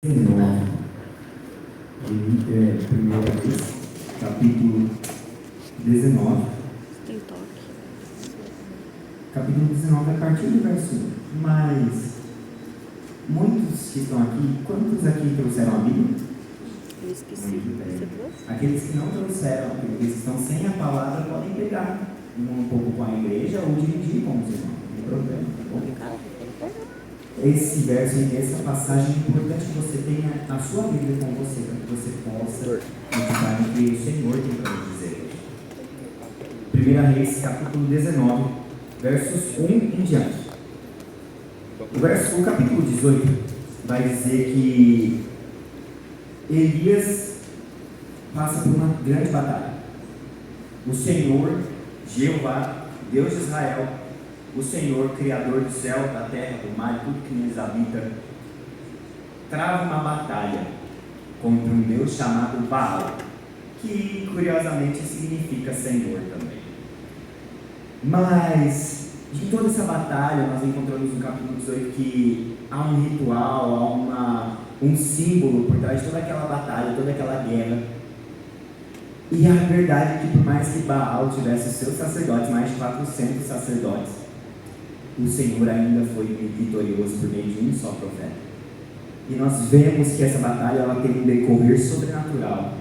19, primeira vez, capítulo 19. Tem toque. Capítulo 19, a partir do verso 1. Mas, muitos que estão aqui, quantos aqui trouxeram a Bíblia? Eu esqueci. Muito bem. Você trouxe? Aqueles que não trouxeram, aqueles que estão sem a palavra, podem pegar um pouco com a igreja ou dividir com os irmãos. Não tem problema, tá bom? Esse verso e essa passagem é importante que você tenha a sua Bíblia com você, para que você possa meditar no que o Senhor tem para nos dizer. 1 Reis, capítulo 19, versos 1 em diante. O capítulo 18 vai dizer que Elias passa por uma grande batalha. O Senhor, Jeová, Deus de Israel, o Senhor, Criador do céu, da terra, do mar e tudo que neles habita, trava uma batalha contra um Deus chamado Baal, que curiosamente significa Senhor também. Mas, de toda essa batalha, nós encontramos no capítulo 18 que há um ritual, há um símbolo por trás de toda aquela batalha, toda aquela guerra. E a verdade é que, por mais que Baal tivesse os seus sacerdotes, mais de 400 sacerdotes, o Senhor ainda foi vitorioso por meio de um só profeta. E nós vemos que essa batalha ela tem um decorrer sobrenatural.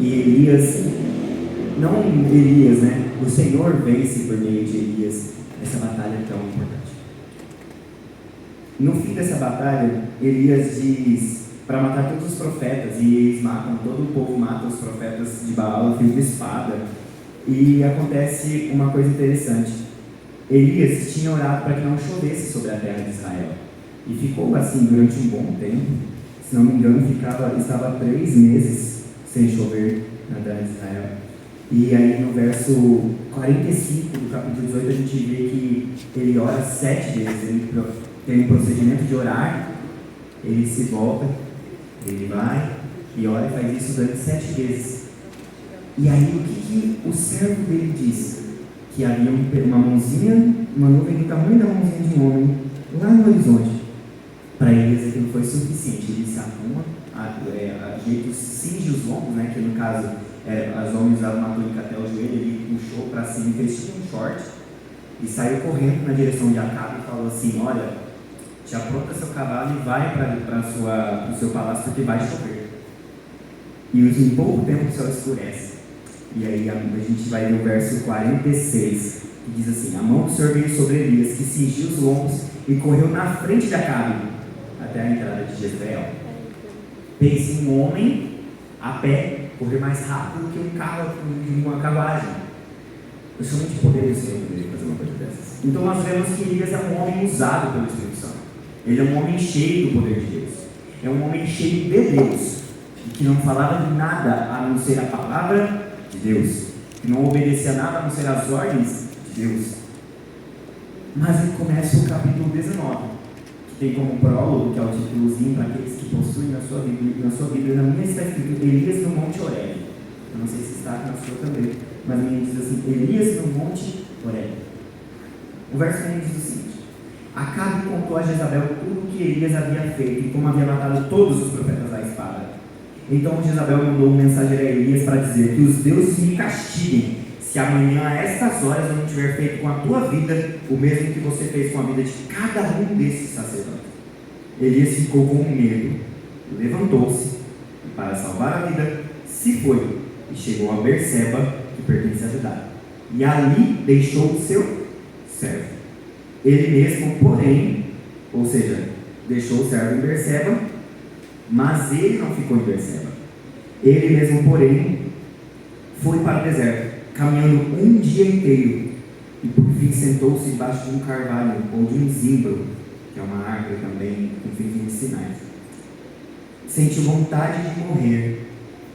E o Senhor vence por meio de Elias essa batalha tão importante. No fim dessa batalha, Elias diz para matar todos os profetas, e eles matam, todo o povo mata os profetas de Baal, fio de espada. E acontece uma coisa interessante. Elias tinha orado para que não chovesse sobre a terra de Israel. E ficou assim durante um bom tempo. Se não me engano, estava 3 meses sem chover na terra de Israel. E aí no verso 45 do capítulo 18 a gente vê que ele ora 7 vezes. Ele tem um procedimento de orar, ele se volta, ele vai e ora e faz isso durante 7 vezes. E aí o que o servo dele diz? Que havia uma mãozinha, uma nuvem do tamanho da mãozinha de um homem, lá no horizonte. Para eles aquilo foi suficiente. Ele se arruma, cinge os lombos, né, que no caso, os homens usavam uma túnica até o joelho, ele puxou para cima e fez tipo um short, e saiu correndo na direção de Acabe e falou assim: olha, te apronta seu cavalo e vai para o seu palácio, porque vai chover. E em pouco tempo o céu escurece. E aí a gente vai ver o verso 46, que diz assim: a mão do Senhor veio sobre Elias, que cingiu os lombos e correu na frente de Acabe, até a entrada de Jezreel. Pense um homem a pé correr mais rápido que um carro, uma carruagem. Eu somente o poder do Senhor poderia fazer uma coisa dessas. Então nós vemos que Elias é um homem usado pelo Espírito Santo. Ele é um homem cheio do poder de Deus. É um homem cheio de Deus, e que não falava de nada a não ser a palavra de Deus, que não obedecia nada a não ser as ordens de Deus. Mas ele começa o capítulo 19, que tem como prólogo, que é o títulozinho para aqueles que possuem na sua Bíblia. Na minha está escrito Elias no Monte Horebe. Eu não sei se está na sua também, mas a minha diz assim: Elias no Monte Horebe. O verso 1 diz o seguinte: Acabe contou a Jezabel tudo o que Elias havia feito e como havia matado todos os profetas à espada. Então Jezabel mandou um mensageiro a Elias para dizer: que os deuses me castiguem, se amanhã a estas horas eu não tiver feito com a tua vida o mesmo que você fez com a vida de cada um desses sacerdotes. Elias ficou com medo, levantou-se e, para salvar a vida, se foi e chegou a Berseba, que pertence a Judá, e ali deixou o seu servo. Ele mesmo, porém, ou seja, deixou o servo em Berseba, mas ele não ficou em Berseba. Ele mesmo, porém, foi para o deserto, caminhando um dia inteiro, e por fim sentou-se debaixo de um carvalho ou de um zimbro, que é uma árvore também com fins medicinais. Sentiu vontade de morrer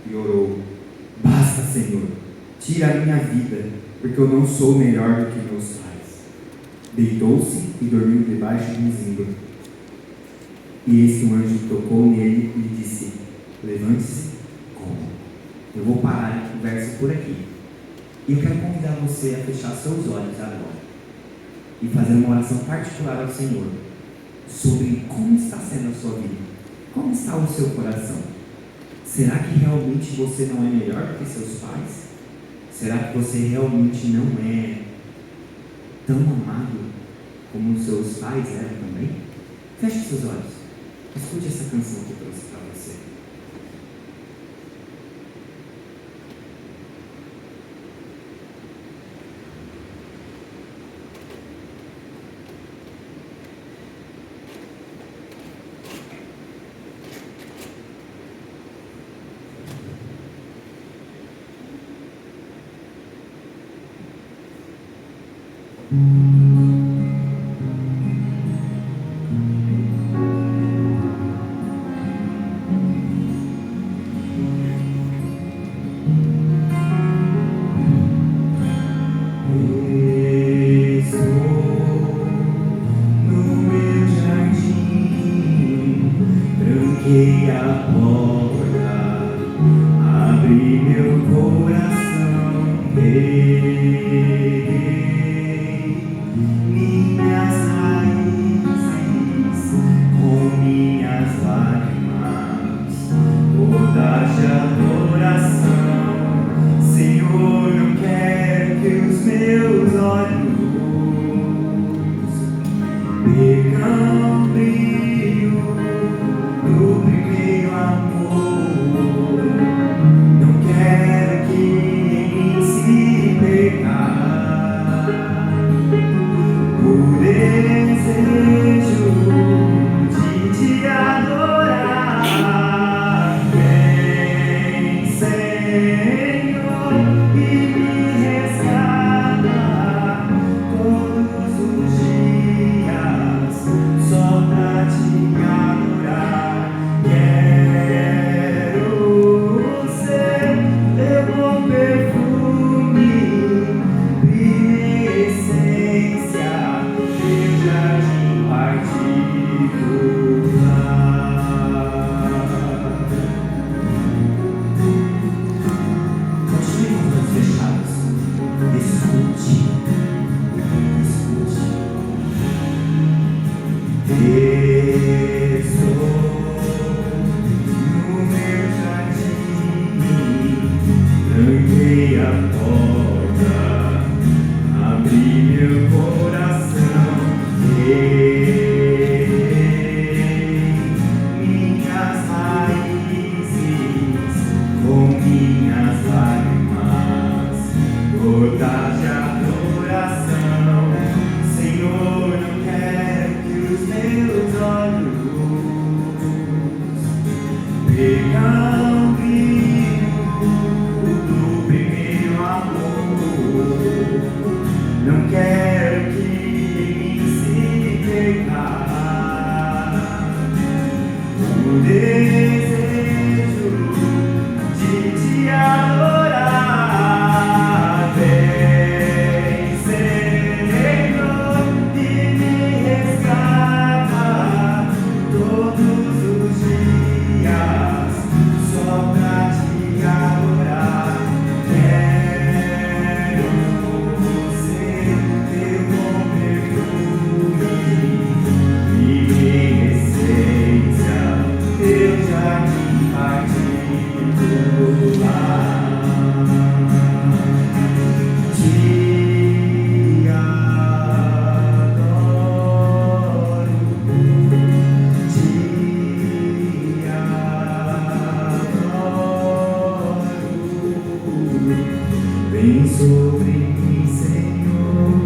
e orou: basta, Senhor, tira a minha vida, porque eu não sou melhor do que meus pais. Deitou-se e dormiu debaixo de um zimbro. E eis que um anjo tocou nele e lhe disse: levante-se, coma. Eu vou parar o verso por aqui. E eu quero convidar você a fechar seus olhos agora e fazer uma oração particular ao Senhor sobre como está sendo a sua vida, Como está o seu coração? Será que realmente você não é melhor que seus pais? Será que você realmente não é tão amado como os seus pais eram também? Feche seus olhos. Escute essa canção que eu trouxe para você. Tranquei a porta, abri meu coração, reguei minhas raízes com minhas lágrimas, toda de adoração. Senhor, eu quero que os meus olhos percam brilho do primeiro amor. Não quero que em mim se perca o desejo de te adorar. Vem, Senhor, e me resgata todos os dias só pra te adorar. Quero ser teu bom perfume, minha essência, teu jardim particular. Continue com os olhos fechados. Escute, escute. Estou no meu jardim, tranquei a porta, abri meu coração, reguei minhas raízes com minhas lágrimas, toda de adoração. Senhor, eu quero que os meus olhos percam brilho do primeiro amor. Não quero que em mim se perca o desejo de te adorar. Vem, Senhor, e me resgata todos os dias só pra te adorar. Quero ser teu bom perfume, minha essência, teu jardim particular. Te adoro, te adoro. Vem sobre mim, Senhor,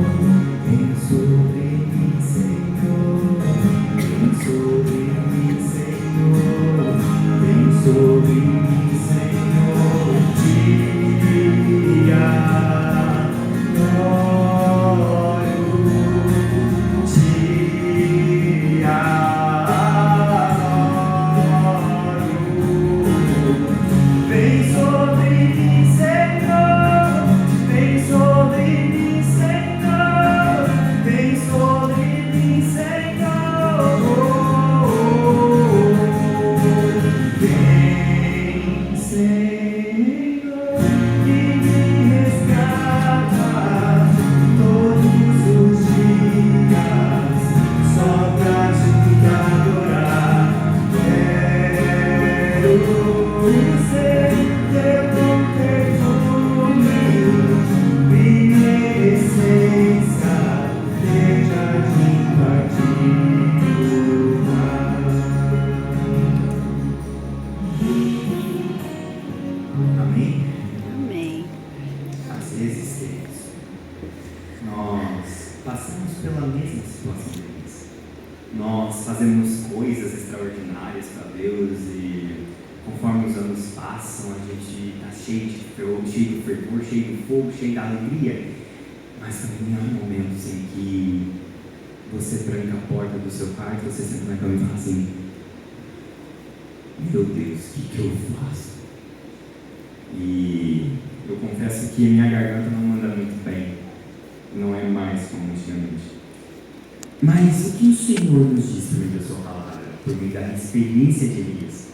vem sobre mim, Senhor, vem sobre mim, Senhor, vem sobre mim, Senhor. Te adoro, te adoro. Vem sobre mim, Senhor, vem sobre mim, Senhor, vem sobre mim, Senhor. Vem, Senhor. dizer que eu não perdoei minha essência, deixa de participar. Amém? Amém. Às vezes, queridos, nós passamos pela mesma situação deles. Nós fazemos coisas extraordinárias para Deus e conforme os anos passam, a gente está cheio de fervor, cheio de fogo, cheio de alegria. Mas também há momentos em que você tranca a porta do seu quarto, você senta na cama e fala assim: meu Deus, o que eu faço? E eu confesso que minha garganta não anda muito bem. Não é mais como antigamente. Mas o que o Senhor nos diz por meio da sua palavra, por meio da experiência de Elias?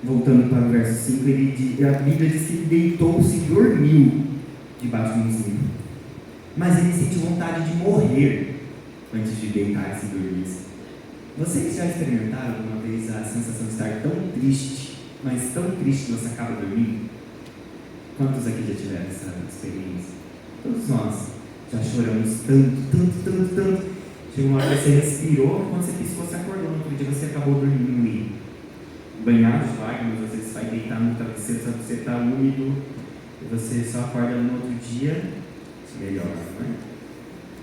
Voltando para o verso 5, a Bíblia diz que ele deitou-se e dormiu debaixo de um zinco. Mas ele sentiu vontade de morrer antes de deitar-se e dormir. Vocês já experimentaram alguma vez a sensação de estar tão triste, mas tão triste que você acaba dormindo? Quantos aqui já tiveram essa experiência? Todos nós já choramos tanto. Chega uma hora que você respirou, quando você piscou, você acordou. No outro dia você acabou dormindo e banhado de lágrimas. Às vezes você vai deitar no travesseiro, sabe que você está úmido e você só acorda no outro dia melhor, não é?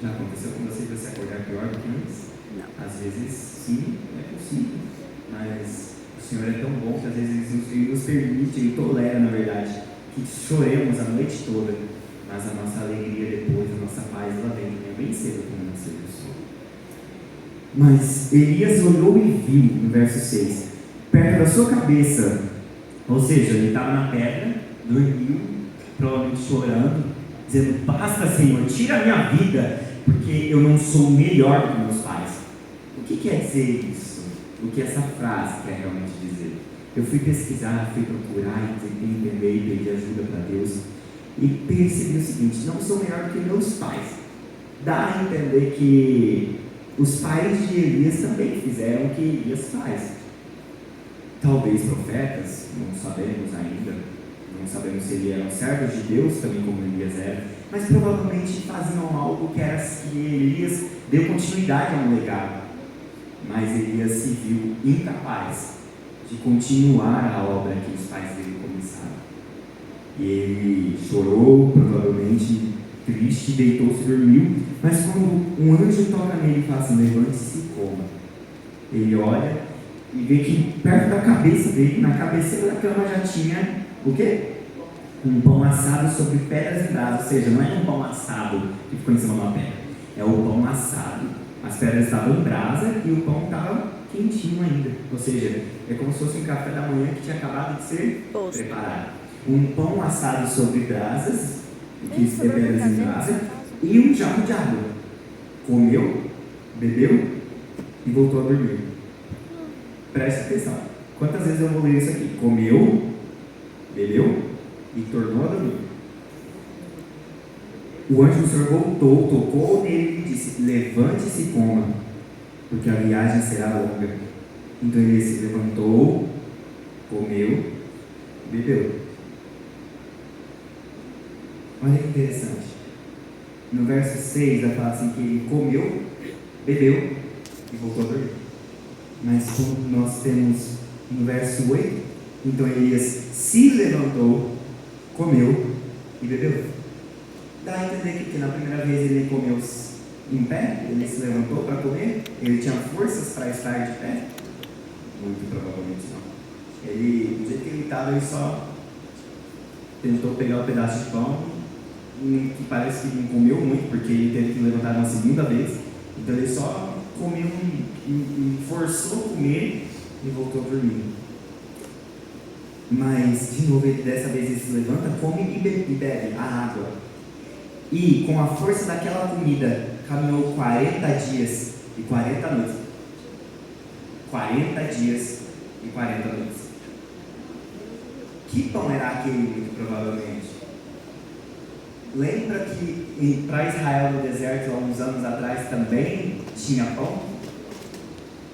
Já aconteceu com você de você acordar pior do que antes? Não. Às vezes sim, é possível, mas o Senhor é tão bom que às vezes Ele nos permite, Ele tolera, na verdade, que choremos a noite toda, mas a nossa alegria depois, a nossa paz, ela vem bem cedo quando nasceu o Senhor. Mas Elias olhou e viu, no verso 6, perto da sua cabeça, ou seja, ele estava na pedra, dormiu, provavelmente chorando, dizendo: basta, Senhor, tira a minha vida, porque eu não sou melhor do que meus pais. O que quer dizer isso? O que essa frase quer realmente dizer? Eu fui pesquisar, fui procurar, entender e pedir ajuda para Deus, e percebi o seguinte: não sou melhor do que meus pais. Dá a entender que os pais de Elias também fizeram o que Elias faz. Talvez profetas, não sabemos ainda, não sabemos se eles eram servos de Deus, também como Elias era, mas provavelmente faziam algo que Elias deu continuidade a um legado. Mas Elias se viu incapaz de continuar a obra que os pais dele começaram. E ele chorou, provavelmente triste, deitou-se e dormiu, mas quando um anjo toca nele e fala assim: levante-se e coma, ele olha e vê que perto da cabeça dele, na cabeceira da cama, já tinha o quê? Um pão assado sobre pedras e brasas. Ou seja, não é um pão assado que ficou em cima de uma pedra, é o pão assado. As pedras estavam em brasa e o pão estava quentinho ainda. Ou seja, é como se fosse um café da manhã que tinha acabado de ser preparado. Um pão assado sobre brasas, que é pedras em brasa, e um jarro de água. Comeu, bebeu e voltou a dormir. Preste atenção. Quantas vezes eu vou ler isso aqui? Comeu, bebeu e tornou a dormir. O anjo do Senhor voltou, tocou nele e disse: levante-se e coma, porque a viagem será longa. Então ele se levantou, comeu, bebeu. Olha que interessante. No verso 6 vai falar assim que ele comeu, bebeu e voltou a dormir. Mas como nós temos no verso 8, então Elias se levantou, comeu e bebeu. Dá a entender que na primeira vez ele comeu em pé, ele se levantou para comer, ele tinha forças para estar de pé? Muito provavelmente não. Ele, do jeito que ele estava, ele só tentou pegar o pedaço de pão, que parece que não comeu muito, porque ele teve que levantar uma segunda vez, então ele só comeu e forçou a comer e voltou a dormir. Mas, de novo, dessa vez ele se levanta, come e bebe a água. E com a força daquela comida, caminhou 40 dias e 40 noites. 40 dias e 40 noites. Que pão era aquele, muito provavelmente? Lembra que para Israel no deserto, há uns anos atrás, também tinha pão?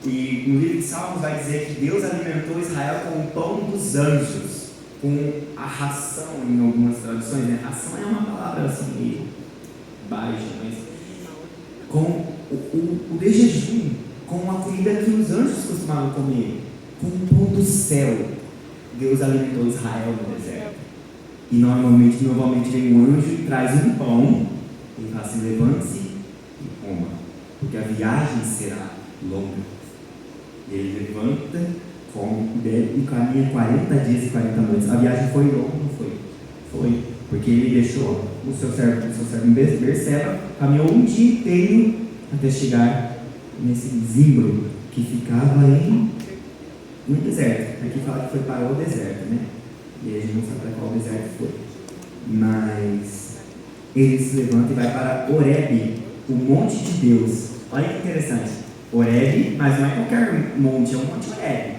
E no livro de Salmos vai dizer que Deus alimentou Israel com o pão dos anjos, com a ração, em algumas traduções, né? Ração é uma palavra assim meio baixa, mas com o de jejum, com a comida que os anjos costumavam comer, com o pão do céu. Deus alimentou Israel no deserto. E novamente vem um anjo e traz um pão e fala assim: levante-se e coma, porque a viagem será longa. E ele levanta, come, bebe e caminha 40 dias e 40 noites. A viagem foi longa, não foi? Foi, porque ele deixou o seu servo em Berseba, caminhou um dia inteiro até chegar nesse zimbro que ficava em um deserto. Aqui fala que foi para o deserto, né? E a gente não sabe para qual deserto foi. Mas ele se levanta e vai para Horebe, o monte de Deus. Olha que interessante. Horebe, mas não é qualquer monte, é um monte Horebe.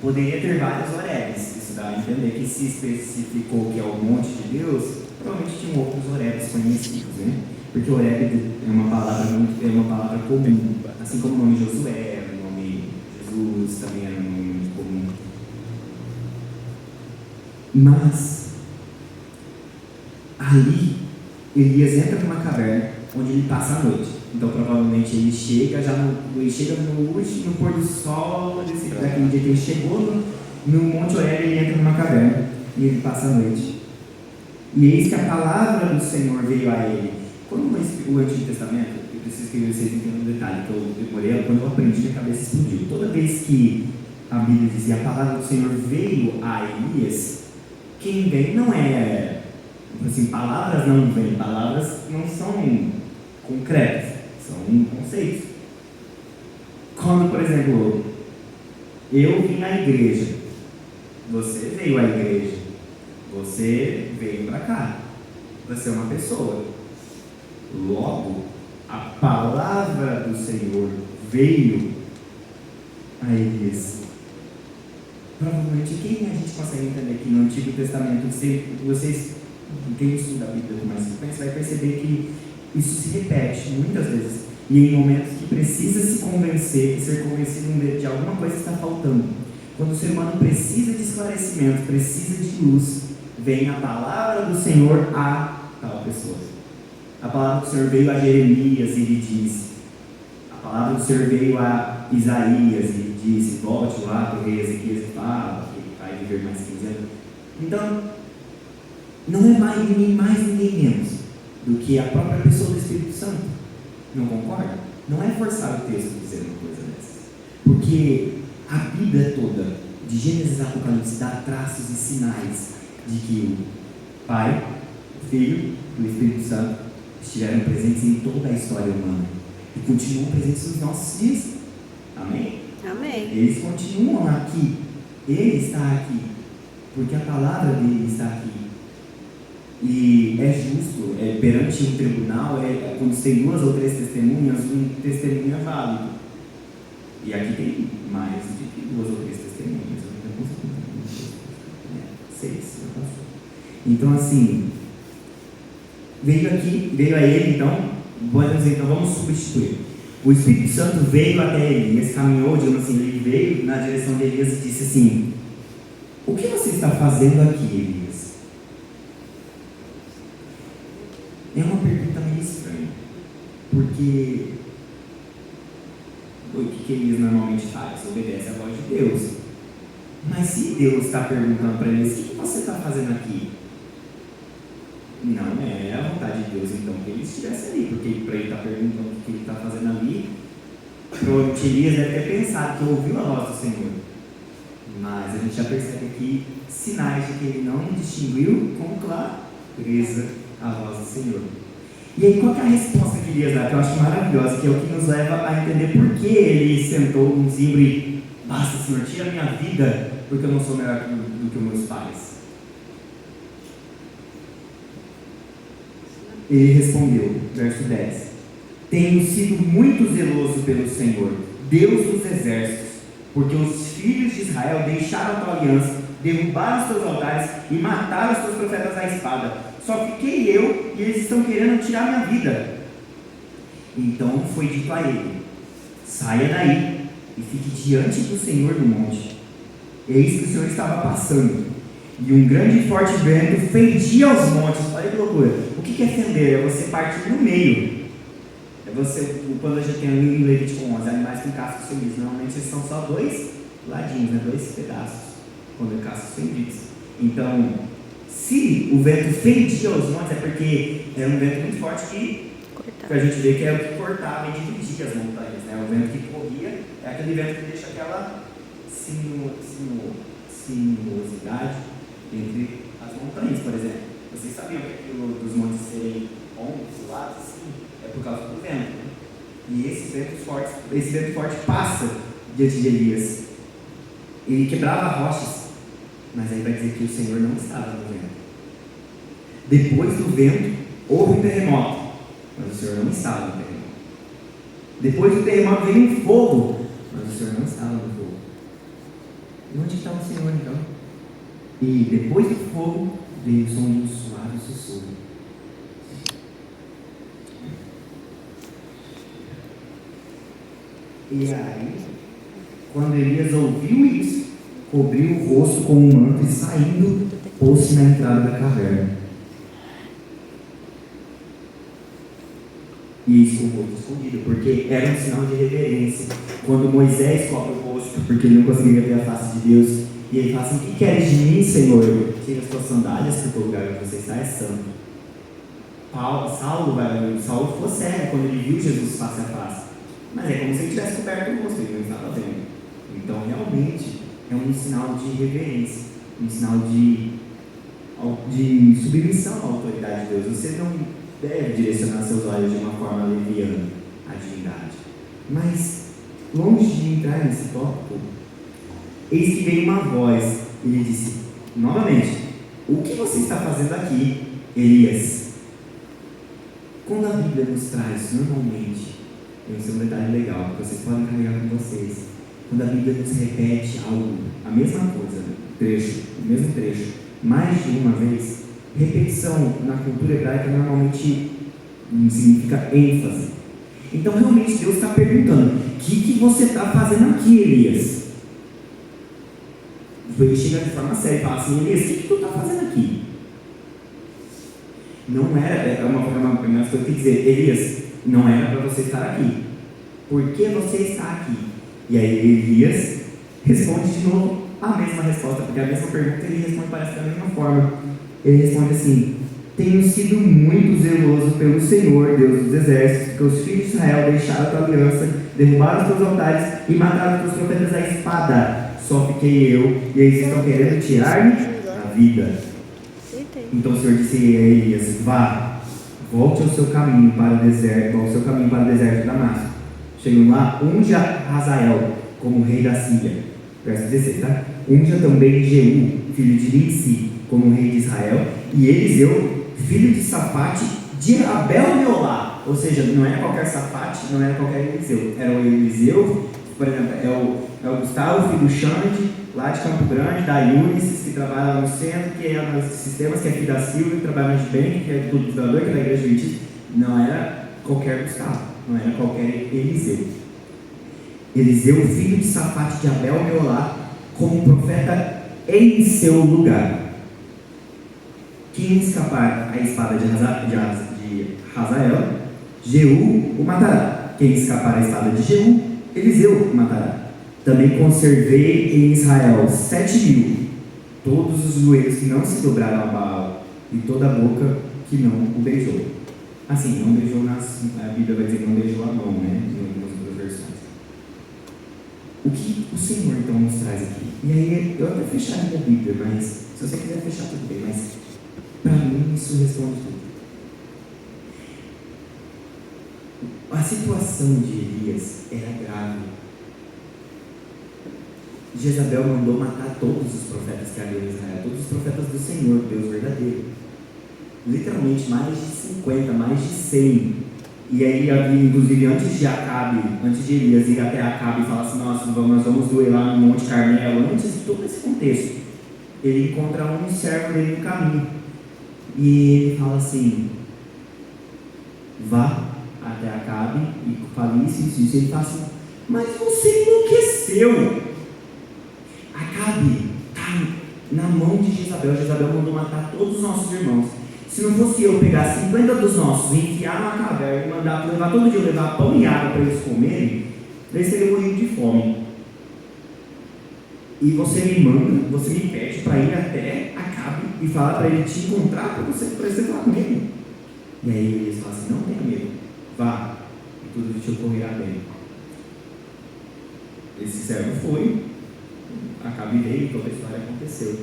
Poderia ter vários Horebes. Isso dá a entender que se especificou que é o monte de Deus, provavelmente tinham outros Horebes conhecidos, né? Porque Horebe é uma palavra comum, assim como o nome Josué, o nome Jesus também era um nome muito comum. Mas ali Elias entra numa caverna onde ele passa a noite. Então provavelmente ele chega no pôr do sol daquele dia que ele chegou no Monte Horebe. Ele entra numa caverna e ele passa a noite. E eis que a palavra do Senhor veio a ele. Quando o Antigo Testamento, eu preciso que vocês entendam um detalhe que eu demorei, quando eu aprendi, minha cabeça explodiu. Toda vez que a Bíblia dizia a palavra do Senhor veio a Elias, quem vem não é, assim, palavras não vêm, palavras não são concretas, são conceitos. Quando, por exemplo, eu vim à igreja, você veio à igreja, você veio para cá, você é uma pessoa. Logo, a palavra do Senhor veio a Elias. Provavelmente, quem a gente consegue entender aqui no Antigo Testamento, vocês, quem estuda a Bíblia com mais frequência, vai perceber que isso se repete muitas vezes. E em momentos que precisa se convencer, ser convencido de alguma coisa que está faltando. Quando o ser humano precisa de esclarecimento, precisa de luz, vem a palavra do Senhor a tal pessoa. A palavra do Senhor veio a Jeremias e ele disse. A palavra do Senhor veio a Isaías e ele disse: volte lá para o rei Ezequias e fala que vai viver mais 15 anos. Então, não é mais ninguém menos do que a própria pessoa do Espírito Santo. Não concorda? Não é forçar o texto dizendo uma coisa dessas. Porque a Bíblia toda, de Gênesis a Apocalipse, dá traços e sinais de que o Pai, o Filho e o Espírito Santo estiveram presentes em toda a história humana e continuam presentes nos nossos dias. Amém? Amém. Eles continuam aqui. Ele está aqui porque a palavra dele está aqui. E é justo, perante um tribunal, quando tem 2 ou 3 testemunhas, um testemunho é válido. E aqui tem mais de 2 ou 3 testemunhas. 6, já passou. Então, assim, veio a ele, então vamos substituir. O Espírito Santo veio até Elias, caminhou, digamos assim, ele veio na direção de Elias e disse assim: o que você está fazendo aqui, Elias? É uma pergunta meio estranha, porque o que Elias normalmente faz? Obedece à voz de Deus. Mas se Deus está perguntando para Elias: o que você está fazendo aqui? Não é a vontade de Deus então que ele estivesse ali, porque para ele estar perguntando o que ele está fazendo ali, provavelmente Elias deve ter pensado que ouviu a voz do Senhor. Mas a gente já percebe aqui sinais de que ele não distinguiu com clareza a voz do Senhor. E aí, qual que é a resposta que Elias dá, que eu acho maravilhosa, que é o que nos leva a entender por que ele sentou num zimbro e: basta, Senhor, tira a minha vida, porque eu não sou melhor do que os meus pais. Ele respondeu, verso 10: tenho sido muito zeloso pelo Senhor, Deus dos exércitos, porque os filhos de Israel deixaram a tua aliança, derrubaram os teus altares e mataram os teus profetas à espada. Só fiquei eu e eles estão querendo tirar minha vida. Então foi dito a ele: saia daí, e fique diante do Senhor no monte. Eis que o Senhor estava passando, e um grande e forte vento fendia aos montes. Olha que loucura. O que é fender? É você partir no meio. É você, quando a gente tem em Levítico 11, animais com cascos fendidos, normalmente são só dois ladinhos, né? Dois pedaços, quando é cascos fendidos. Então, se o vento fendia aos montes, é porque era um vento muito forte que a gente vê que é o que cortava e dividia as montanhas, né? O vento que corria é aquele vento que deixa aquela sinuosidade entre as montanhas, por exemplo. Vocês sabiam que aquilo dos montes serem ondulados assim é por causa do vento, né? E esse vento forte passa diante de Elias. Ele quebrava rochas, mas aí vai dizer que o Senhor não estava no vento. Depois do vento, houve um terremoto, mas o Senhor não estava no terremoto. Depois do terremoto veio um fogo, mas o Senhor não estava no fogo. E onde está o Senhor então? E depois do fogo veio o som de um suave sussurro. E aí, quando Elias ouviu isso, cobriu o rosto com um manto e saindo, pôs-se na entrada da caverna. E isso com o rosto escondido, porque era um sinal de reverência. Quando Moisés cobre o rosto, porque ele não conseguia ver a face de Deus, e ele fala assim: o que queres de mim, Senhor? Tira as tuas sandálias, porque o lugar onde você está é santo. Saulo ficou cego quando ele viu Jesus face a face. Mas é como se ele tivesse coberto o rosto, ele não estava vendo. Então, realmente, é um sinal de reverência, um sinal de submissão à autoridade de Deus. Você não deve direcionar seus olhos de uma forma leviana à divindade. Mas, longe de entrar nesse tópico, eis que veio uma voz e lhe disse, novamente: o que você está fazendo aqui, Elias? Quando a Bíblia nos traz, normalmente, esse é um detalhe legal, que vocês podem carregar com vocês. Quando a Bíblia nos repete algo, a mesma coisa, o mesmo trecho, mais de uma vez, repetição na cultura hebraica normalmente significa ênfase. Então, realmente, Deus está perguntando: o que você está fazendo aqui, Elias? Ele chega de forma séria e fala assim: Elias, o que tu está fazendo aqui? Não era, é uma primeira coisa que dizer: Elias, não era para você estar aqui. Por que você está aqui? E aí Elias responde de novo a mesma resposta, porque a mesma pergunta ele responde, parece da mesma forma. Ele responde assim: tenho sido muito zeloso pelo Senhor, Deus dos exércitos, porque os filhos de Israel deixaram a tua aliança, derrubaram os teus altares e mataram os teus profetas à espada. Só fiquei eu, e eles estão querendo tirar-me a vida. Então o Senhor disse a Elias: vá, volte ao seu caminho para o deserto, de Damasco. Chegando lá, unja Hazael como rei da Síria. Verso 16, tá? Unja também Jeú, filho de Nimsi, como rei de Israel, e Eliseu, filho de Safate, de Abel-Meolá. Ou seja, não era qualquer Safate, não era qualquer Eliseu. Era o Eliseu, por exemplo, é o Gustavo, filho do Xande, lá de Campo Grande, da Unisys, que trabalha lá no centro, que é nos sistemas, que é filho da Silvia, que trabalha na Gibank, que é do fundador, que é da igreja do Vitício. Não era qualquer Gustavo, não era qualquer Eliseu. Eliseu, filho de Safate de Abel-Meolá, como profeta em seu lugar. Quem escapar à espada de Hazael, Jeú o matará. Quem escapar à espada de Jeú, Eliseu o matará. Também conservei em Israel 7.000, todos os joelhos que não se dobraram a Baal, e toda a boca que não o beijou. Assim, não beijou a Bíblia vai dizer que não beijou a mão, né? Em algumas outras versões. O que o Senhor então nos traz aqui? E aí, eu até fecharia a Bíblia, mas se você quiser fechar, tudo bem, mas para mim isso responde tudo. A situação de Elias era grave. Jezabel mandou matar todos os profetas que haviam em Israel, todos os profetas do Senhor, Deus verdadeiro. Literalmente mais de 50, mais de 100. E aí havia, inclusive, antes de Elias ir até Acabe e falar assim: nossa, nós vamos duelar no Monte Carmelo, antes de todo esse contexto, ele encontra um servo dele no caminho. E ele fala assim: vá até Acabe e fale isso. Ele fala assim: Mas você enlouqueceu. Acabe está na mão de Jezabel. Jezabel mandou matar todos os nossos irmãos. Se não fosse eu pegar 50 dos nossos, enfiar numa caverna e mandar levar todo dia, levar pão e água para eles comerem, eles teriam morrido de fome. E você me manda, você me pede para ir até Acabe e falar para ele te encontrar para você falar com ele. E aí eles falam assim: não tenha medo, vá, e tudo te ocorrerá bem. Esse servo foi, Acabe veio e toda a história aconteceu.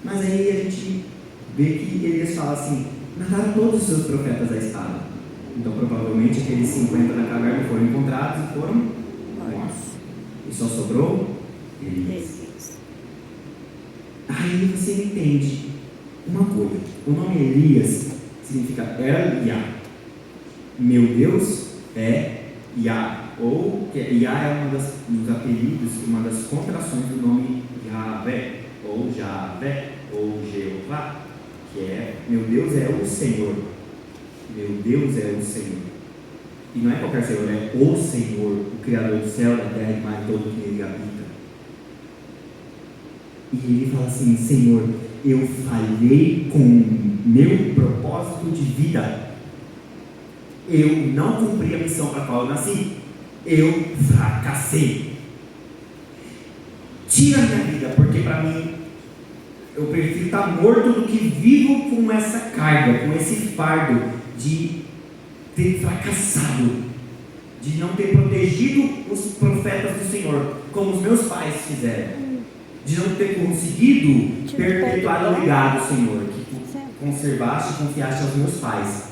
Mas aí a gente vê que Elias fala assim: mataram todos os seus profetas à espada. Então provavelmente aqueles 50 da caverna foram encontrados e foram mortos. E só sobrou Elias. Aí você entende uma coisa: o nome Elias significa El-Yah. Meu Deus é Yah. Ou Yah é um dos apelidos, uma das contrações do nome Yahvé, ou Javé, ou Jeová, que é meu Deus é o Senhor. Meu Deus é o Senhor. E não é qualquer Senhor, é o Senhor, o Criador do céu, da terra e do mar e todo que nele habita. E ele fala assim: Senhor, eu falhei com meu propósito de vida. Eu não cumpri a missão para a qual eu nasci. Eu fracassei. Tira a minha vida, porque para mim eu prefiro estar morto do que vivo com essa carga, com esse fardo de ter fracassado, de não ter protegido os profetas do Senhor, como os meus pais fizeram, de não ter conseguido perpetuar o legado, Senhor, que tu conservaste e confiaste aos meus pais.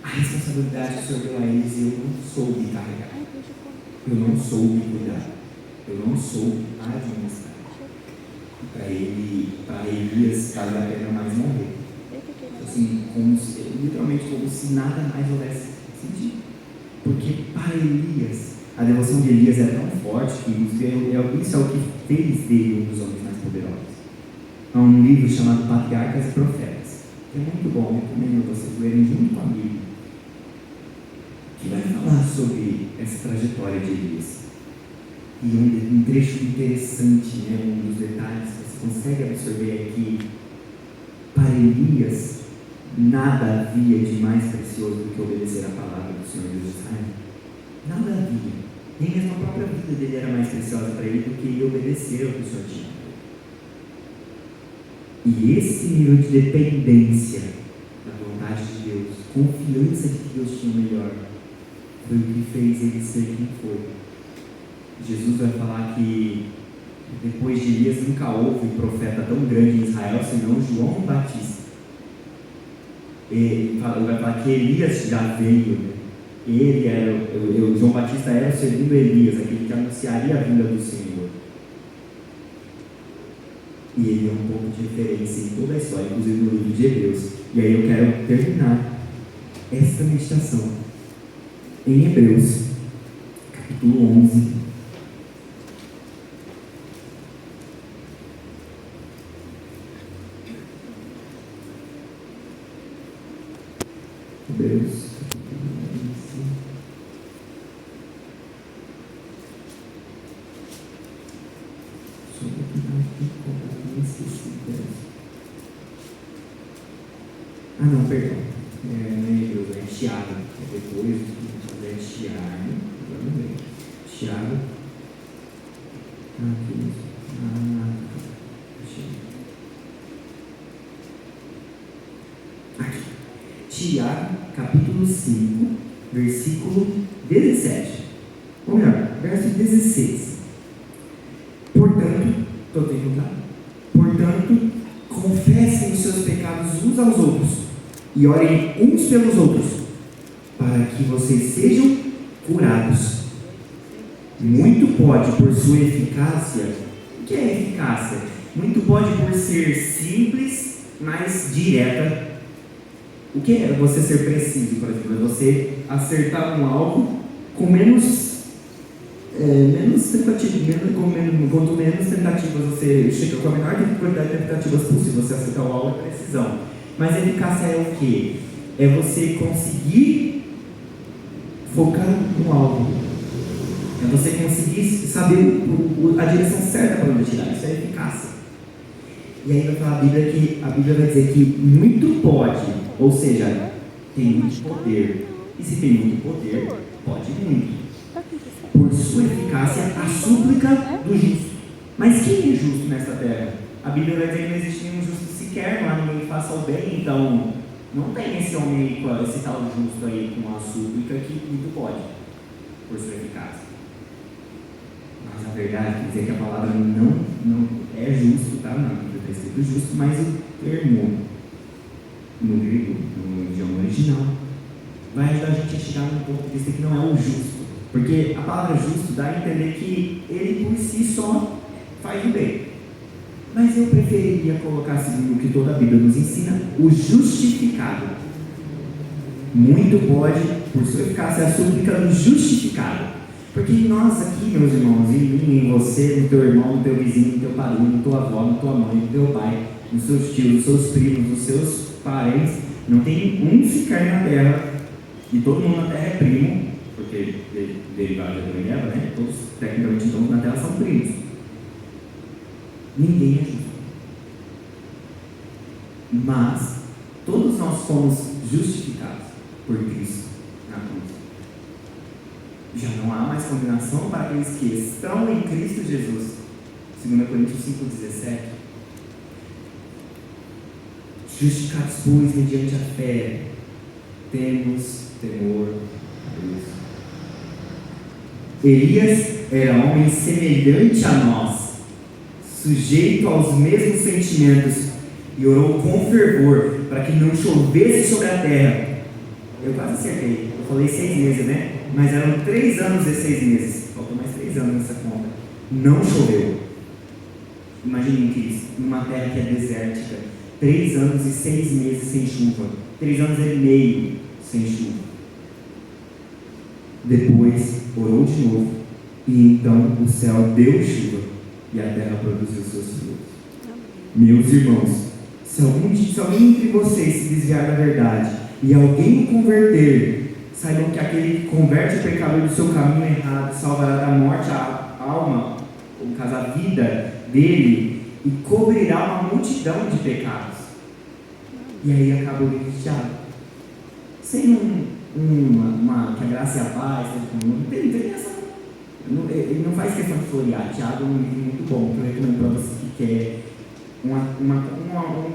A responsabilidade que o Senhor deu a eles, eu não soube carregar, eu não soube cuidar, eu não soube administrar. Para Elias, vale a pena mais morrer. Assim, literalmente como se nada mais houvesse sentido. Porque para Elias, a devoção de Elias era tão forte que isso é o que fez dele um dos homens mais poderosos. Há um livro chamado Patriarcas e Profetas, que é muito bom, recomendo vocês lerem junto com a Bíblia, que vai falar sobre essa trajetória de Elias. E um trecho interessante, um dos detalhes que você consegue absorver aqui. Para Elias, nada havia de mais precioso do que obedecer a palavra do Senhor Deus de Israel. Nada havia. Nem mesmo a própria vida dele era mais preciosa para ele do que obedecer ao que o Senhor tinha. E esse nível de dependência da vontade de Deus, confiança de que Deus tinha o melhor, foi o que fez ele ser quem foi. Jesus vai falar que depois de Elias nunca houve profeta tão grande em Israel senão João Batista. Ele vai falar que Elias já veio, João Batista era o segundo Elias, aquele que anunciaria a vinda do Senhor. E ele é um pouco de referência em toda a história, inclusive no livro de Hebreus. E aí eu quero terminar esta meditação em Hebreus, capítulo 11. Hebreus, só vou pegar aqui como eu esqueci. Não, perdão. Não é Hebreus, é Tiago. Depois é Tiago. Tiago. Aqui. Tiago, capítulo 5, versículo 17. Ou melhor, verso 16. Portanto, confessem os seus pecados uns aos outros e orem uns pelos outros, para que vocês sejam curados. Muito pode por sua eficácia. O que é eficácia? Muito pode por ser simples, mas direta. O que é você ser preciso, por exemplo? É você acertar um alvo com menos tentativas. Quanto menos tentativas você chega com a menor quantidade de tentativas possível, você acertar o alvo é precisão. Mas a eficácia é o quê? É você conseguir focar no alvo É você conseguir saber a direção certa para onde atirar. Isso é eficácia. E aí vai falar a Bíblia vai dizer que muito pode, ou seja, tem muito poder. E se tem muito poder, pode muito. Por sua eficácia, a súplica do justo. Mas quem é justo nesta terra? A Bíblia vai dizer que não existe nenhum justo sequer, não há ninguém que faça o bem, então não tem esse homem, esse tal justo aí com a súplica que muito pode, por sua eficácia. Mas a verdade quer dizer que a palavra não é justo, tá? Na Bíblia está escrito justo, mas o termo no grego, no idioma original, vai ajudar a gente a chegar num ponto de vista que não é o justo. Porque a palavra justo dá a entender que ele por si só faz o bem. Mas eu preferiria colocar, segundo o que toda a Bíblia nos ensina, o justificado. Muito pode, por sua eficácia, a súplica do justificado. Porque nós aqui, meus irmãos, em mim, em você, no teu irmão, no teu vizinho, no teu padrinho, na tua avó, na tua mãe, no teu pai, nos seus tios, nos seus primos, nos seus parentes, não tem um sequer na terra, e todo mundo na terra é primo, porque derivado de Adão e Eva, né? Todos, tecnicamente, então, na terra são primos. Ninguém é justo. Mas todos nós fomos justificados por Cristo na cruz. Já não há mais condenação para aqueles que estão em Cristo Jesus. 2 Coríntios 5,17. Justificados, pois, mediante a fé, temos temor a Deus. Elias era homem semelhante a nós, sujeito aos mesmos sentimentos, e orou com fervor para que não chovesse sobre a terra. Eu quase acertei, eu falei 6 meses, né? Mas eram 3 anos e 6 meses, faltou mais 3 anos nessa conta. Não choveu. Imaginem que isso, numa terra que é desértica, 3 anos e 6 meses sem chuva, 3 anos e meio sem chuva. Depois orou de novo, e então o céu deu chuva e a terra produziu seus frutos. Meus irmãos, se alguém entre vocês se desviar da verdade e alguém o converter, saibam que aquele que converte o pecador do seu caminho errado salvará da morte a alma, ou no caso a vida dele, e cobrirá uma multidão de pecados. E aí acaba o livro de Tiago. Sem que a graça e a paz, não tem essa. Ele não faz questão de florear. Tiago é um livro muito bom, que eu recomendo para você que quer um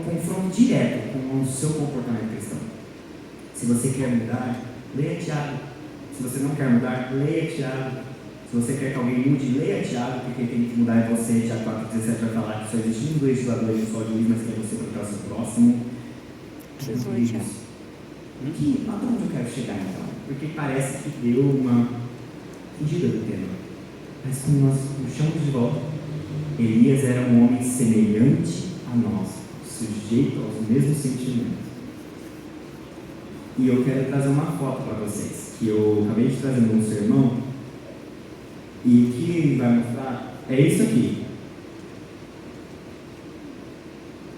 confronto direto com o seu comportamento cristão. Se você quer mudar, leia Tiago. Se você não quer mudar, leia Tiago. Se você quer que alguém mude, leia Tiago, porque quem tem que mudar é você. Tiago 4,17 vai falar que só existe um legislador e um só juiz, mas que é você para o seu próximo. Até onde eu quero chegar então? Porque parece que deu uma fugida do tema. Mas quando nós puxamos de volta, Elias era um homem semelhante a nós, sujeito aos mesmos sentimentos. E eu quero trazer uma foto para vocês, que eu acabei de trazer no sermão, e que vai mostrar, é isso aqui.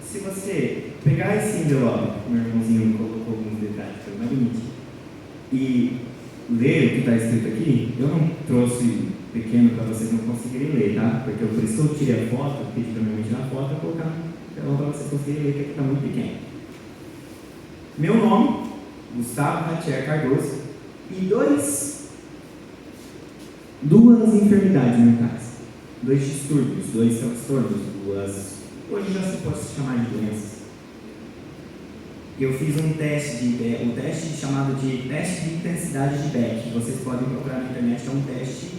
Se você pegar esse envelope, meu irmãozinho colocou alguns detalhes, foi mais bonitinho, e ler o que está escrito aqui, eu não trouxe pequeno para vocês não conseguirem ler, tá? Porque por isso que eu tirei a foto, pedi para minha mãe tirar a foto e colocar no para vocês conseguirem ler, que aqui está muito pequeno. Meu nome, Gustavo Ratier Cardoso, e duas enfermidades mentais, 2 distúrbios, 2 transtornos, hoje já se pode chamar de doenças. Eu fiz um teste chamado de teste de intensidade de Beck. Vocês podem procurar na internet, é um teste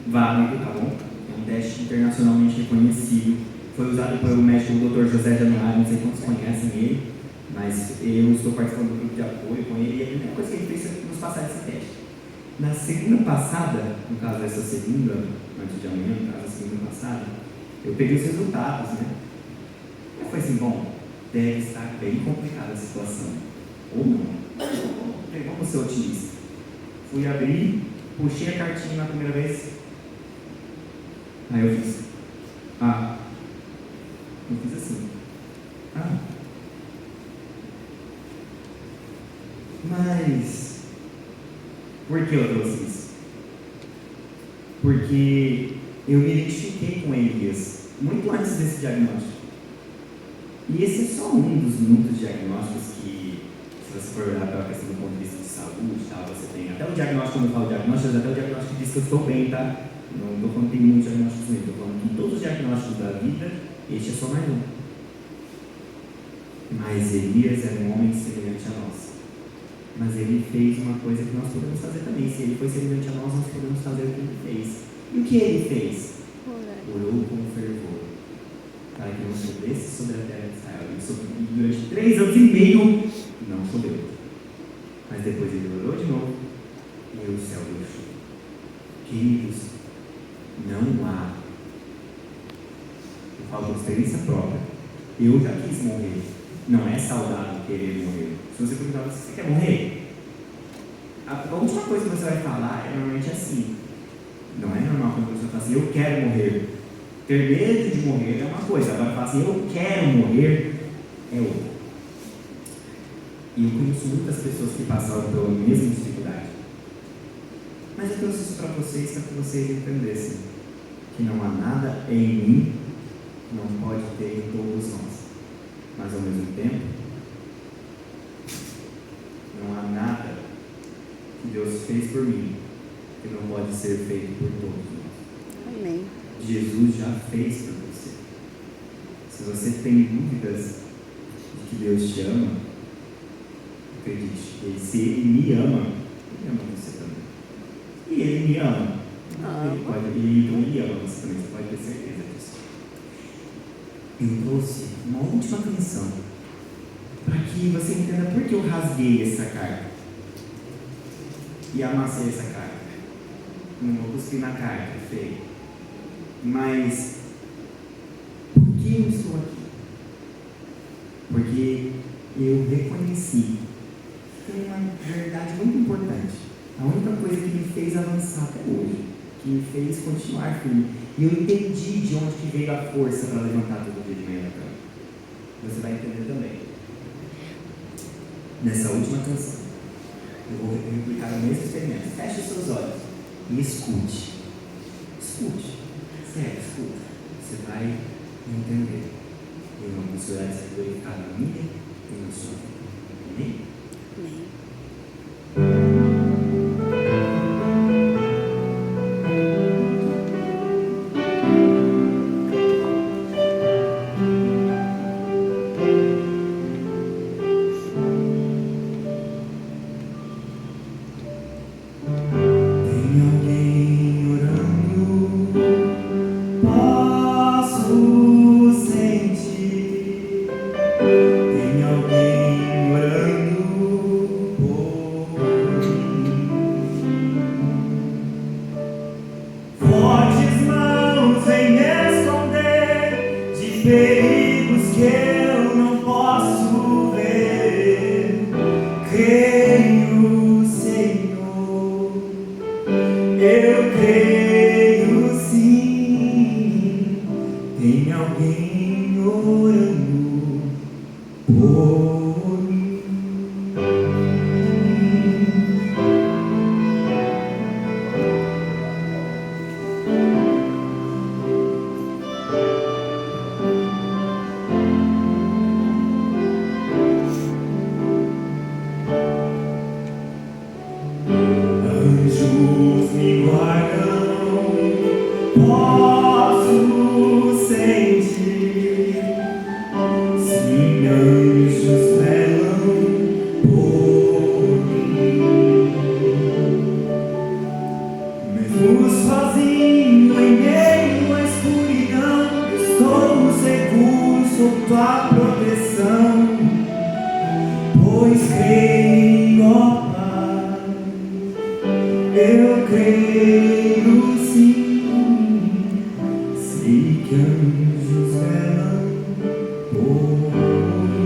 válido, tá bom? É um teste internacionalmente reconhecido. Foi usado pelo médico Dr. José Januário, não sei quantos conhecem ele, mas eu estou participando do grupo de apoio com ele, e a primeira coisa que ele fez foi nos passar esse teste. Na segunda passada, no caso dessa segunda, antes de amanhã, no caso da segunda passada, eu peguei os resultados, né? Eu falei assim, bom, deve estar bem complicada a situação. Ou não. Vamos ser otimistas. Fui abrir, puxei a cartinha na primeira vez. Aí eu fiz. Eu fiz assim. Mas por que eu trouxe isso? Por porque eu me identifiquei com Elias muito antes desse diagnóstico. E esse é só um dos muitos diagnósticos que, se você for olhar pela questão do ponto de vista de saúde, tá, você tem até o diagnóstico, quando eu falo diagnóstico, até o diagnóstico que diz que eu estou bem, tá? Não estou falando que tem muitos diagnósticos mesmo, estou falando que em todos os diagnósticos da vida, este é só mais um. Mas Elias era um homem semelhante a nós. Mas ele fez uma coisa que nós podemos fazer também. Se ele foi semelhante a nós, nós podemos fazer o que ele fez. E o que ele fez? Orou com fervor, para que não chovesse sobre a terra de Israel. E durante 3 anos e meio não choveu. Mas depois ele orou de novo e o céu deu chuva. Queridos, não há. Eu falo por experiência própria. Eu já quis morrer. Não é saudável querer morrer. Se você perguntar, você quer morrer? A última coisa que você vai falar é normalmente assim. Não é normal quando a pessoa fala assim, eu quero morrer. Ter medo de morrer é uma coisa, agora falar assim, eu quero morrer é outra. E eu conheço muitas pessoas que passaram pela mesma dificuldade. Mas eu trouxe isso para vocês, para que vocês entendessem que não há nada em mim que não pode ter em todos nós. Mas ao mesmo tempo, não há nada que Deus fez por mim que não pode ser feito por todos nós. Amém. Jesus já fez por você. Se você tem dúvidas de que Deus te ama, acredite, se Ele me ama, Ele ama você também. E Ele me ama. Ele ama você também, você pode ter certeza disso. Eu trouxe uma última canção para que você entenda por que eu rasguei essa carta e amassei essa carta. Não vou cuspir na carta, feio. Mas por que eu estou aqui? Porque eu reconheci que tem uma verdade muito importante. A única coisa que me fez avançar até hoje, que me fez continuar firme. E eu entendi de onde que veio a força para levantar todo dia de manhã da cama. Você vai entender também. Nessa última canção, eu vou replicar o mesmo experimento. Feche os seus olhos e escute. Escute. Sério, escuta. Você vai entender. E o nome do Senhor vai ser glorificado na minha e na sua vida. Amém? Amém. Perigos que eu não posso ver, creio, Senhor, eu creio sim, tem alguém orando por mim. Anjos me guardam, posso sentir. Sim, anjos velam por mim. Mesmo sozinho em meio à escuridão, estou seguro sob tua proteção, pois creio, ó Pai. Eu creio sim, sei que anjos velam por mim.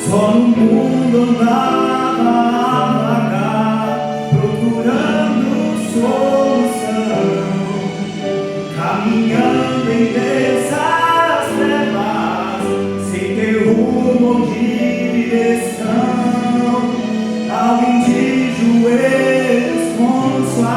Só no mundo andava a vagar, procurando solução, caminhando em densas trevas, sem ter rumo ou direção. Alguém de joelhos com sua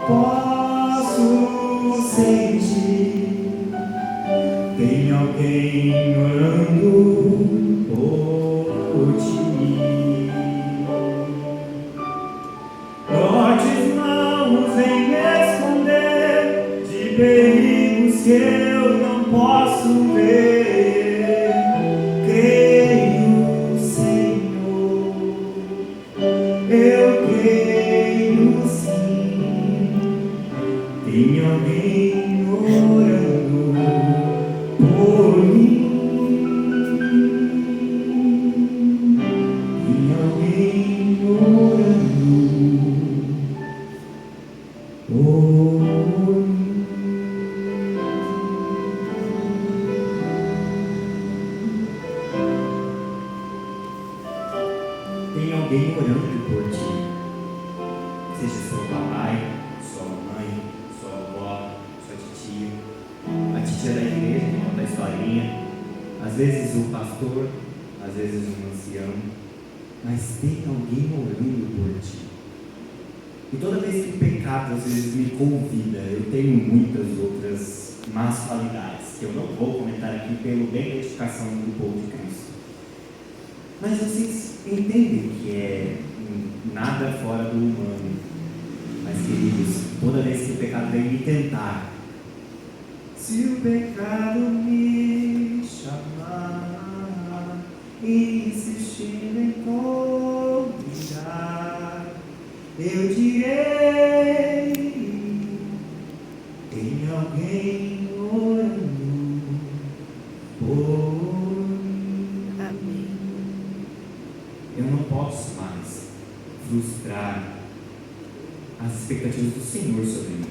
posso sentir. Tem alguém orando por ti. Fortes mãos em me esconder de perigos que eu não posso ver. Creio, Senhor, eu creio sim. Tem alguém orando por mim. Tem alguém orando por mim. Tem alguém orando por ti. Seja seu papai, sua mamãe, sua avó, sua titia, a titia da igreja que conta a historinha, às vezes o pastor, às vezes um ancião, mas tem alguém orando por ti. E toda vez que o pecado às vezes me convida, eu tenho muitas outras más qualidades, que eu não vou comentar aqui pelo bem da edificação do povo de Cristo. Mas vocês entendem que é nada fora do humano. Mas, queridos, toda vez que o pecado vem me tentar, se o pecado me chamar, insistindo em convidar, eu direi: tem alguém orando por mim. Amém. Eu não posso mais frustrar as expectativas do Senhor sobre mim.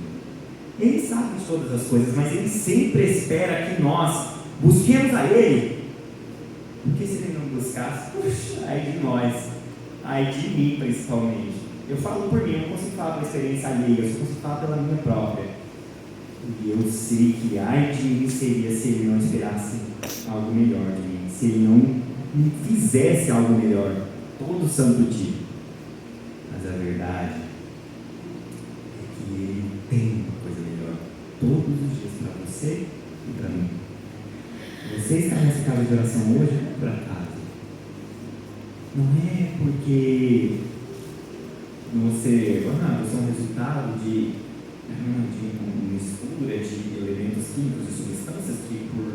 Ele sabe de todas as coisas, mas Ele sempre espera que nós busquemos a Ele. Porque se Ele não buscasse, puxa, ai de nós, ai de mim principalmente. Eu falo por mim, eu não consigo falar pela experiência alheia, eu só consigo falar pela minha própria. E eu sei que ai de mim seria se Ele não esperasse algo melhor de mim, se Ele não me fizesse algo melhor todo santo dia. Mas a verdade é que Ele tem uma coisa melhor todos os dias para você e para mim. Você está nessa casa de oração hoje, não é por acaso. Não é porque você é um resultado de mistura de elementos químicos e substâncias que por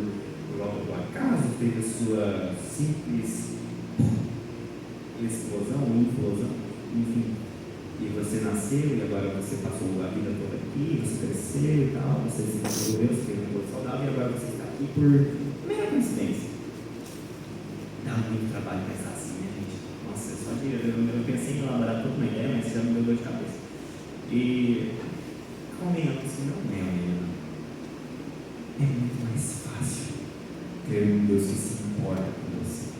volta do acaso teve a sua simples explosão ou implosão, enfim. E você nasceu e agora você passou a vida toda aqui, você cresceu e tal, você se desenvolveu, você teve um corpo saudável e agora você está aqui por mera coincidência. Dá muito trabalho pensar assim, né, gente? Nossa, eu pensei em elaborar toda uma ideia, mas já me deu dor de cabeça. E convenhamos que não é mesmo. É muito mais fácil crer em um Deus que se importa com você.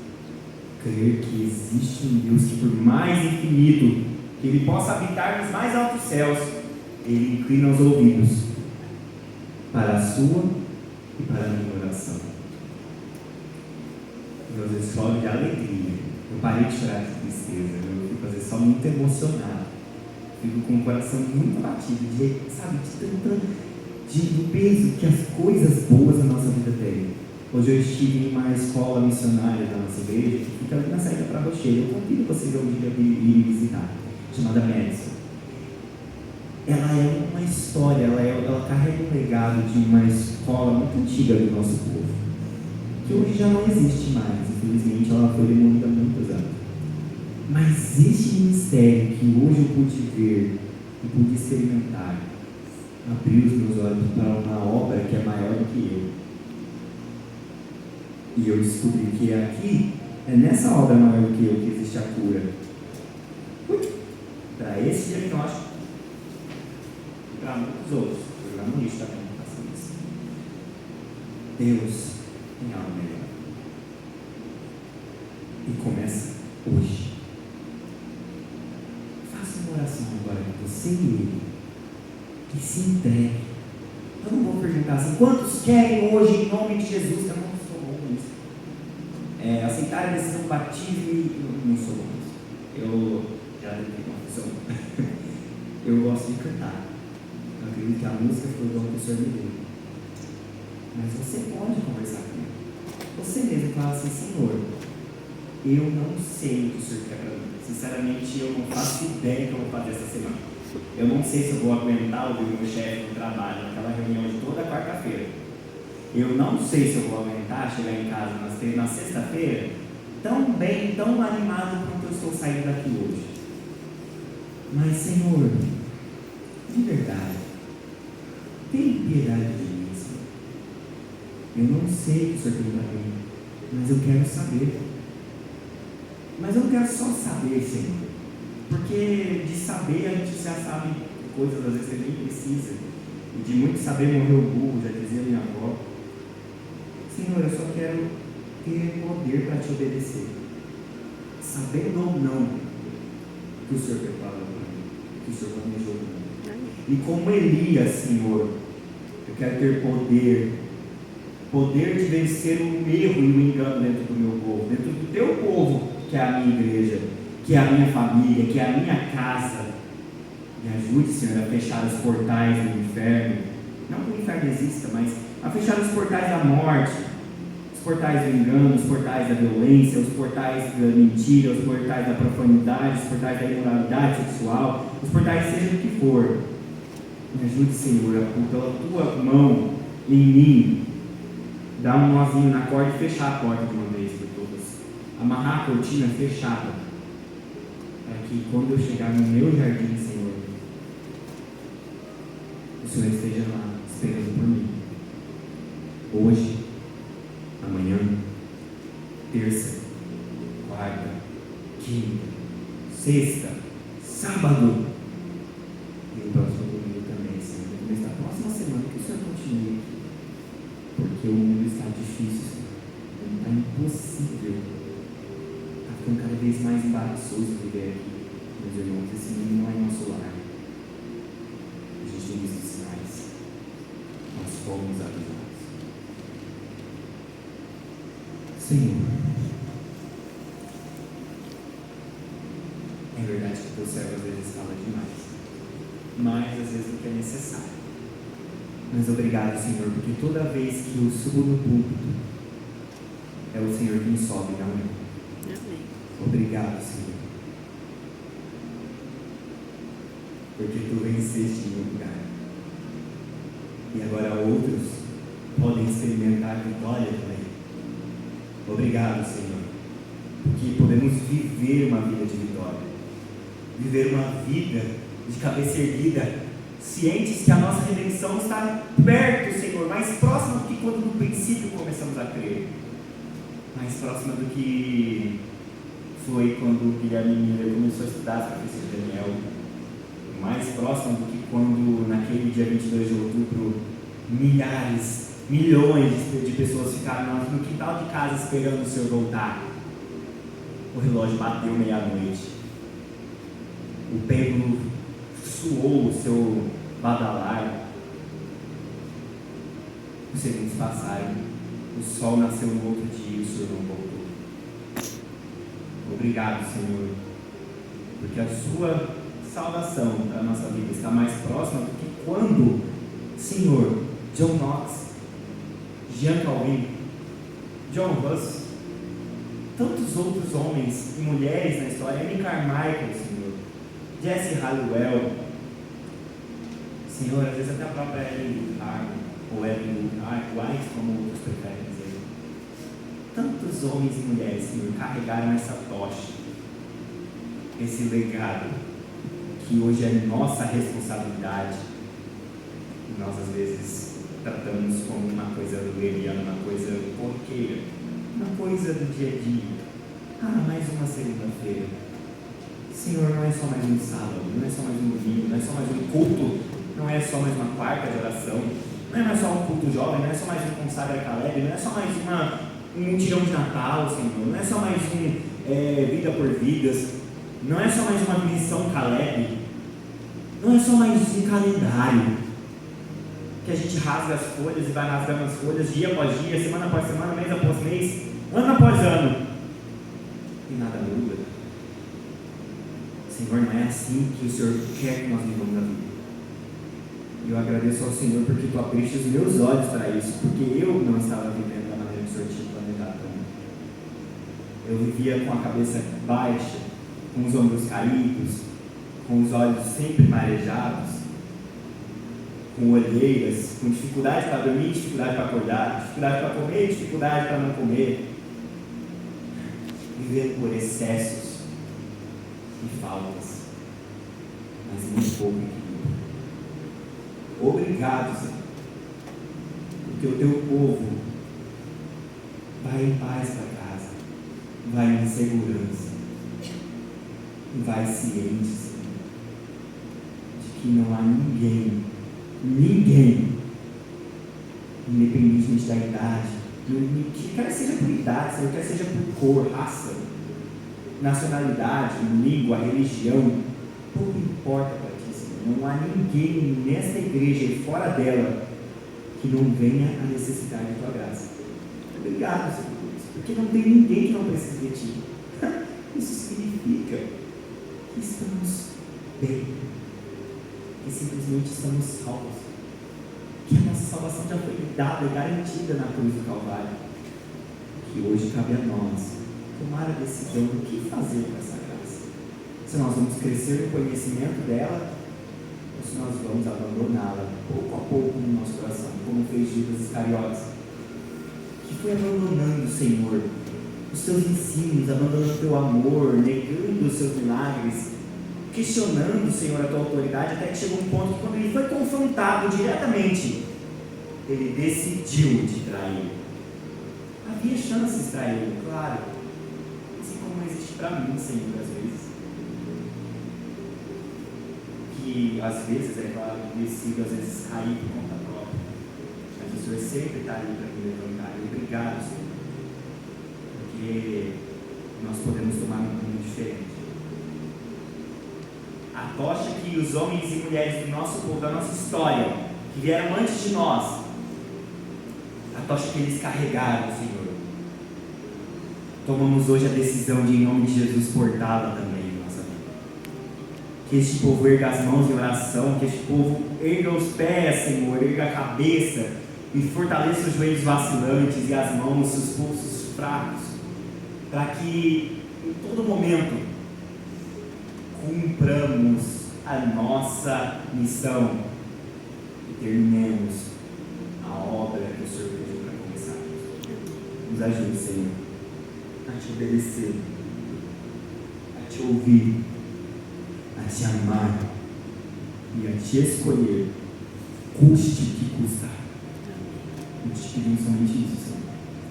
Crer que existe um Deus que, por mais infinito que Ele possa habitar nos mais altos céus, Ele inclina os ouvidos para a sua e para a minha oração. Eu às vezes choro de alegria. Eu parei de chorar de tristeza. Eu fico às vezes só muito emocionado. Fico com o coração muito abatido do peso que as coisas boas da nossa vida têm. Hoje eu estive em uma escola missionária da nossa igreja que fica ali na saída para Rochedo. Eu convido vocês a um dia vir visitar, chamada Madison. Ela é uma história, ela carrega um legado de uma escola muito antiga do nosso povo, que hoje já não existe mais. Infelizmente ela foi demolida há muitos anos. Mas este ministério que hoje eu pude ver e pude experimentar abriu os meus olhos para uma obra que é maior do que eu. E eu descobri que aqui, é nessa obra maior do que eu, que existe a cura. Para esse diagnóstico e para muitos outros. Eu já não lixo também, não faço isso. Deus tem algo melhor. E começa hoje. Faça uma oração agora com você e ele. Que se entregue. Eu não vou perguntar assim, quantos querem hoje em nome de Jesus? Eu não sou bom nisso. Aceitar a decisão do batismo, eu não sou bom nisso. Eu já tentei uma pessoa. Eu gosto de cantar. que a música foi o dom que o Senhor me deu. Mas você pode conversar comigo. Você mesmo fala assim: Senhor, eu não sei o que o Senhor quer para mim. Sinceramente, eu não faço ideia do que eu vou fazer essa semana. Eu não sei se eu vou aguentar ouvir o meu chefe no trabalho, naquela reunião de toda quarta-feira. Eu não sei se eu vou aguentar chegar em casa na sexta-feira tão bem, tão animado quanto eu estou saindo daqui hoje. Mas, Senhor, de verdade, tem piedade de mim, Senhor. Eu não sei o que o Senhor tem para mim, mas eu quero saber. Mas eu não quero só saber, Senhor, porque de saber a gente já sabe coisas às vezes que a gente precisa. E de muito saber morreu o burro, já dizia minha avó. Senhor, eu só quero ter poder para te obedecer, sabendo ou não que o Senhor preparou para mim, que o Senhor planejou para mim. E como Elias, Senhor, eu quero ter poder de vencer o erro e o engano dentro do meu povo, dentro do teu povo, que é a minha igreja, que é a minha família, que é a minha casa. Me ajude, Senhor, a fechar os portais do inferno, não que o inferno exista, mas a fechar os portais da morte, os portais do engano, os portais da violência, os portais da mentira, os portais da profanidade, os portais da imoralidade sexual, os portais seja o que for. Me ajude, Senhor, pela tua mão em mim, dar um nozinho na corda e fechar a porta de uma vez por todas, amarrar a cortina fechada, para que quando eu chegar no meu jardim, Senhor, o Senhor esteja lá esperando por mim. Hoje, amanhã, terça, quarta, quinta, sexta, sábado e o próximo domingo também, Senhor. No começo da próxima semana que o Senhor continue aqui, porque o mundo está difícil, Senhor. O mundo está impossível. Está ficando cada vez mais embaraçoso viver aqui. Meus irmãos, esse mundo não é nosso lar. A gente tem visto sinais. Nós fomos avisados. Senhor, é verdade que o teu servo às vezes fala demais, mais às vezes do que é necessário. Mas obrigado, Senhor, porque toda vez que eu subo no púlpito, é o Senhor quem sobe, não é? Amém. Obrigado, Senhor, porque tu venceste em meu lugar. E agora outros podem experimentar a vitória também. Obrigado, Senhor, porque podemos viver uma vida de vitória, viver uma vida de cabeça erguida, cientes que a nossa redenção está perto, Senhor, mais próxima do que quando no princípio começamos a crer, mais próxima do que foi quando o Guilherme Miller começou a estudar as profecias de Daniel, mais próxima do que quando naquele dia 22 de outubro milhões de pessoas ficaram no quintal de casa esperando o Senhor voltar. O relógio bateu meia-noite, o templo suou o seu badalar, os segundos passaram, o sol nasceu no outro dia e o Senhor não voltou. Obrigado, Senhor, porque a sua salvação da nossa vida está mais próxima do que quando, Senhor, John Knox, Jean Calvin, John Huss, tantos outros homens e mulheres na história, Amy Carmichael, Senhor, Jesse Halliwell, Senhor, às vezes até a própria Ellen ou Ellen White, como outros preferem dizer. Tantos homens e mulheres, Senhor, carregaram essa tocha, esse legado, que hoje é nossa responsabilidade, e nós às vezes tratamos como uma coisa leviana, uma coisa corriqueira, uma coisa do dia a dia. Mais uma segunda-feira. Senhor, não é só mais um sábado, não é só mais um domingo, não é só mais um culto, não é só mais uma quarta de oração, não é mais só um culto jovem, não é só mais um consagra Caleb, não é só mais um mutirão de Natal, Senhor, não é só mais vida por vidas, não é só mais uma missão Caleb, não é só mais um calendário que a gente rasga as folhas e vai rasgando as folhas dia após dia, semana após semana, mês após mês, ano após ano, e nada muda. Senhor, não é assim que o Senhor quer que nós vivamos a vida. E eu agradeço ao Senhor porque Tu abriste os meus olhos para isso, porque eu não estava vivendo da maneira que o Senhor tinha planejado para mim. Eu vivia com a cabeça baixa, com os ombros caídos, com os olhos sempre marejados, com olheiras, com dificuldade para dormir, dificuldade para acordar, dificuldade para comer, dificuldade para não comer, vivendo por excessos e faltas, mas muito pouco equilíbrio. Obrigado, Senhor, porque o Teu povo vai em paz para casa, vai em segurança, vai ciente, Senhor, de que não há ninguém, independentemente da idade, que quer seja por idade, Senhor, quer seja por cor, raça, nacionalidade, língua, religião, pouco importa para Ti, Senhor. Não há ninguém nesta igreja e fora dela que não venha a necessitar de Tua graça. Obrigado, Senhor, por isso, porque não tem ninguém que não precise de Ti. Isso significa que estamos bem, que simplesmente estamos salvos, que a nossa salvação já foi dada e garantida na cruz do Calvário, que hoje cabe a nós tomar a decisão do que fazer com essa graça. Se nós vamos crescer no conhecimento dela, ou se nós vamos abandoná-la pouco a pouco no nosso coração, como fez Judas Iscariotes, que foi abandonando, Senhor, os Teus ensinos, abandonando o Teu amor, negando os Seus milagres, questionando, Senhor, a Tua autoridade, até que chegou um ponto que, quando ele foi confrontado diretamente, ele decidiu te trair. Havia chances de traí-lo, claro, assim como existe para mim, Senhor, às vezes. Que às vezes, é claro, eu decido às vezes cair por conta própria, mas o Senhor sempre está ali para me levantar. E obrigado, Senhor, porque nós podemos tomar um rumo diferente. A tocha que os homens e mulheres do nosso povo, da nossa história, que vieram antes de nós, a tocha que eles carregaram, Senhor, tomamos hoje a decisão de, em nome de Jesus, portá-la também em nossa vida. Que este povo erga as mãos em oração, que este povo erga os pés, Senhor, erga a cabeça e fortaleça os joelhos vacilantes e as mãos, os pulsos fracos, para que em todo momento cumpramos a nossa missão e terminemos a obra que o Senhor pediu para começarmos. Nos ajude, Senhor, a Te obedecer, a Te ouvir, a Te amar e a Te escolher, custe o que custar. Nós te pedimos somente isso, Senhor.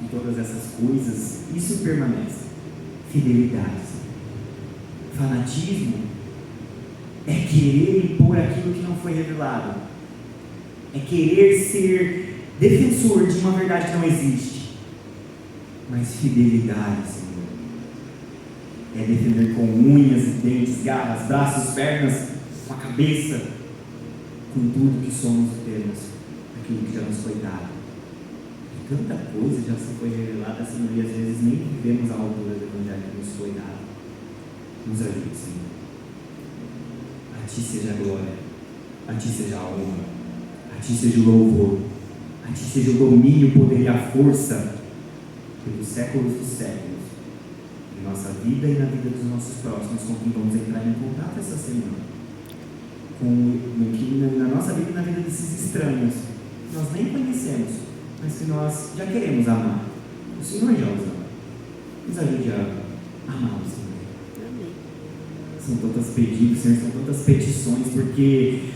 E todas essas coisas, isso permanece. Fidelidade, Senhor. Fanatismo é querer impor aquilo que não foi revelado, é querer ser defensor de uma verdade que não existe. Mas fidelidade, Senhor, é defender com unhas e dentes, garras, braços, pernas, com a cabeça, com tudo que somos e temos, aquilo que já nos foi dado. E tanta coisa já se foi revelada, Senhor, e às vezes nem vivemos a altura do evangelho que nos foi dado. Nos ajude, Senhor. A Ti seja a glória, a Ti seja a honra, a Ti seja o louvor, a Ti seja o domínio, o poder e a força pelos séculos dos séculos, em nossa vida e na vida dos nossos próximos, com quem vamos entrar em contato essa semana, na nossa vida e na vida desses estranhos que nós nem conhecemos, mas que nós já queremos amar. O Senhor já os ama. Nos ajude a amá-los, Senhor. São tantos pedidos, Senhor, são tantas petições, porque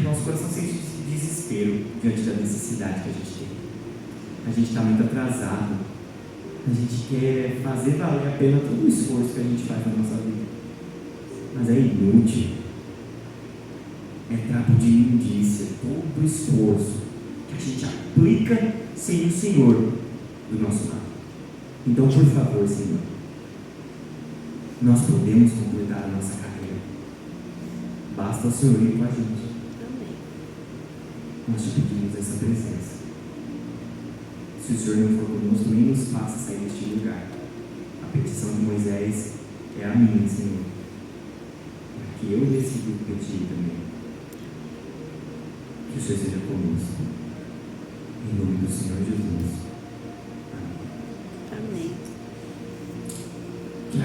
nosso coração sente desespero diante da necessidade que a gente tem. A gente está muito atrasado. A gente quer fazer valer a pena todo o esforço que a gente faz na nossa vida. Mas é inútil. É trapo de imundícia todo o esforço que a gente aplica sem o Senhor do nosso lado. Então, por favor, Senhor, nós podemos completar a nossa carreira. Basta o Senhor ir com a gente. Nós te pedimos essa presença. Se o Senhor não for conosco, nem nos faça sair deste lugar. A petição de Moisés é a minha, Senhor, para que eu decida pedir também. Senhor seja conosco. Em nome do Senhor Jesus.